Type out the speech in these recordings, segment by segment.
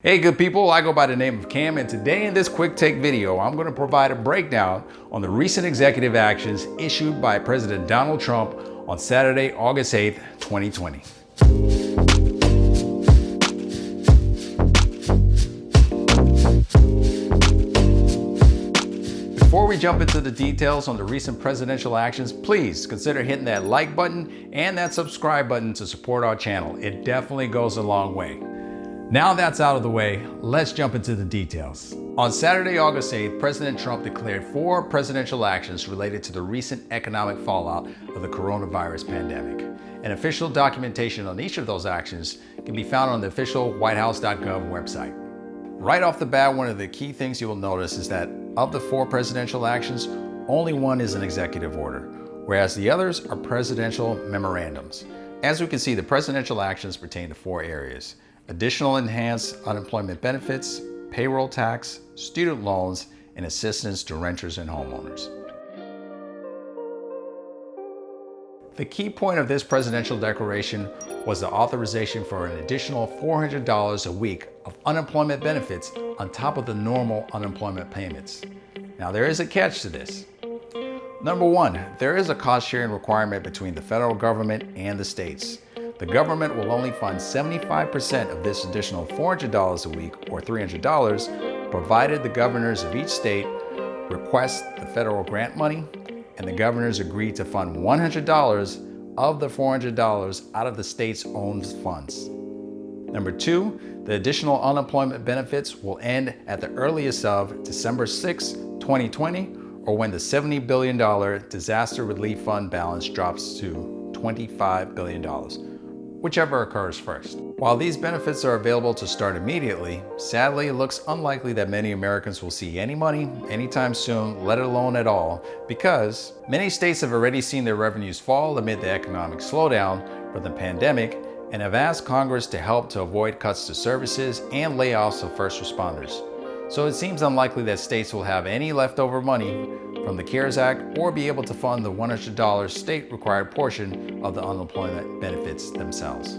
Hey good people, I go by the name of Cam, and today in this quick take video, I'm going to provide a breakdown on the recent executive actions issued by President Donald Trump on Saturday, August 8th, 2020. Before we jump into the details on the recent presidential actions, please consider hitting that like button and that subscribe button to support our channel. It definitely goes a long way. Now that's out of the way, let's jump into the details. On Saturday, August 8th, President Trump declared 4 presidential actions related to the recent economic fallout of the coronavirus pandemic. An official documentation on each of those actions can be found on the official whitehouse.gov website. Right off the bat, one of the key things you will notice is that of the 4 presidential actions, only one is an executive order, whereas the others are presidential memorandums. As we can see, the presidential actions pertain to 4 areas: additional enhanced unemployment benefits, payroll tax, student loans, and assistance to renters and homeowners. The key point of this presidential declaration was the authorization for an additional $400 a week of unemployment benefits on top of the normal unemployment payments. Now there is a catch to this. Number 1, there is a cost-sharing requirement between the federal government and the states. The government will only fund 75% of this additional $400 a week, or $300, provided the governors of each state request the federal grant money and the governors agree to fund $100 of the $400 out of the state's own funds. Number 2, the additional unemployment benefits will end at the earliest of December 6, 2020, or when the $70 billion disaster relief fund balance drops to $25 billion. Whichever occurs first. While these benefits are available to start immediately, sadly it looks unlikely that many Americans will see any money anytime soon, let alone at all, because many states have already seen their revenues fall amid the economic slowdown from the pandemic and have asked Congress to help to avoid cuts to services and layoffs of first responders. So it seems unlikely that states will have any leftover money from the CARES Act or be able to fund the $100 state-required portion of the unemployment benefits themselves.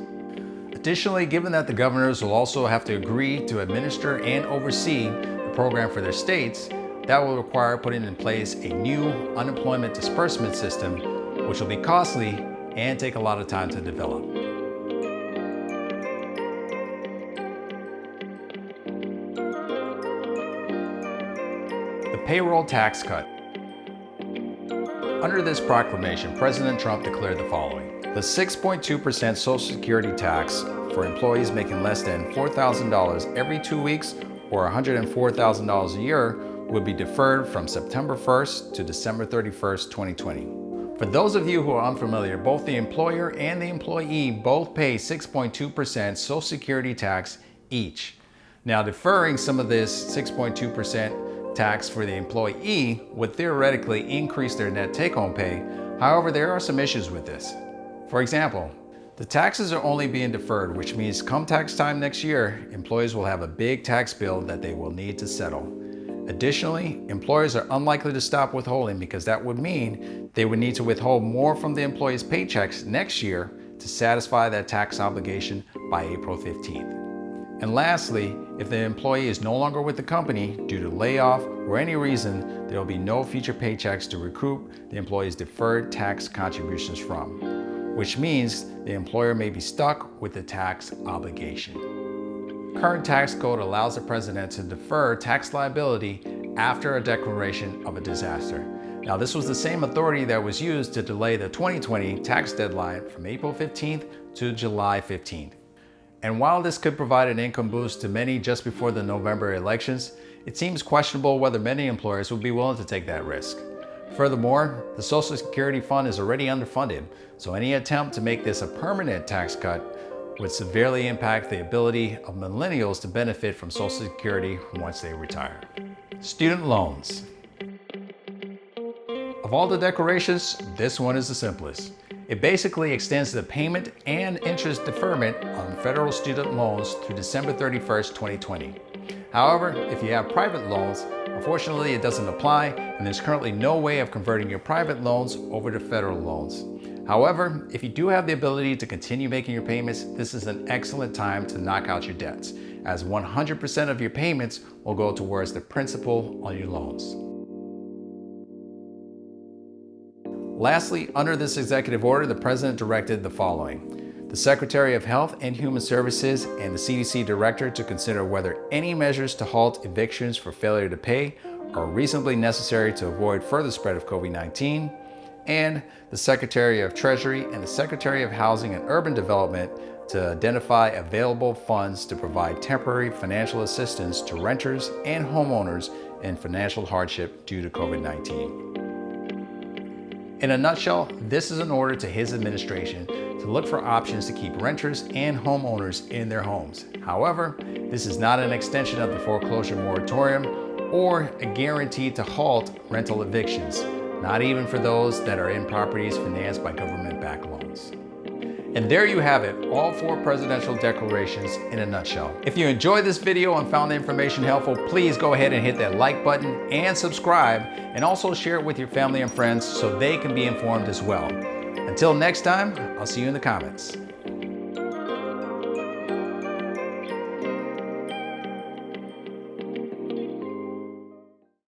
Additionally, given that the governors will also have to agree to administer and oversee the program for their states, that will require putting in place a new unemployment disbursement system, which will be costly and take a lot of time to develop. The Payroll Tax Cut. Under this proclamation, President Trump declared the following: the 6.2% Social Security tax for employees making less than $4,000 every 2 weeks or $104,000 a year would be deferred from September 1st to December 31st, 2020. For those of you who are unfamiliar, both the employer and the employee both pay 6.2% Social Security tax each. Now, deferring some of this 6.2% tax for the employee would theoretically increase their net take-home pay. However, there are some issues with this. For example, the taxes are only being deferred, which means come tax time next year, employees will have a big tax bill that they will need to settle. Additionally, employers are unlikely to stop withholding because that would mean they would need to withhold more from the employee's paychecks next year to satisfy that tax obligation by April 15th. And lastly, if the employee is no longer with the company due to layoff or any reason, there will be no future paychecks to recoup the employee's deferred tax contributions from, which means the employer may be stuck with the tax obligation. Current tax code allows the president to defer tax liability after a declaration of a disaster. Now, this was the same authority that was used to delay the 2020 tax deadline from April 15th to July 15th. And while this could provide an income boost to many just before the November elections, it seems questionable whether many employers would be willing to take that risk. Furthermore, the Social Security fund is already underfunded, so any attempt to make this a permanent tax cut would severely impact the ability of millennials to benefit from Social Security once they retire. Student loans. Of all the declarations, this one is the simplest. It basically extends the payment and interest deferment on federal student loans through December 31st, 2020. However, if you have private loans, unfortunately it doesn't apply, and there's currently no way of converting your private loans over to federal loans. However, if you do have the ability to continue making your payments, this is an excellent time to knock out your debts. as 100% of your payments will go towards the principal on your loans. Lastly, under this executive order, the President directed the following: the Secretary of Health and Human Services and the CDC Director to consider whether any measures to halt evictions for failure to pay are reasonably necessary to avoid further spread of COVID-19, and the Secretary of Treasury and the Secretary of Housing and Urban Development to identify available funds to provide temporary financial assistance to renters and homeowners in financial hardship due to COVID-19. In a nutshell, this is an order to his administration to look for options to keep renters and homeowners in their homes. However, this is not an extension of the foreclosure moratorium or a guarantee to halt rental evictions, not even for those that are in properties financed by government-backed loans. And there you have it, all 4 presidential declarations in a nutshell. If you enjoyed this video and found the information helpful, please go ahead and hit that like button and subscribe, and also share it with your family and friends so they can be informed as well. Until next time, I'll see you in the comments.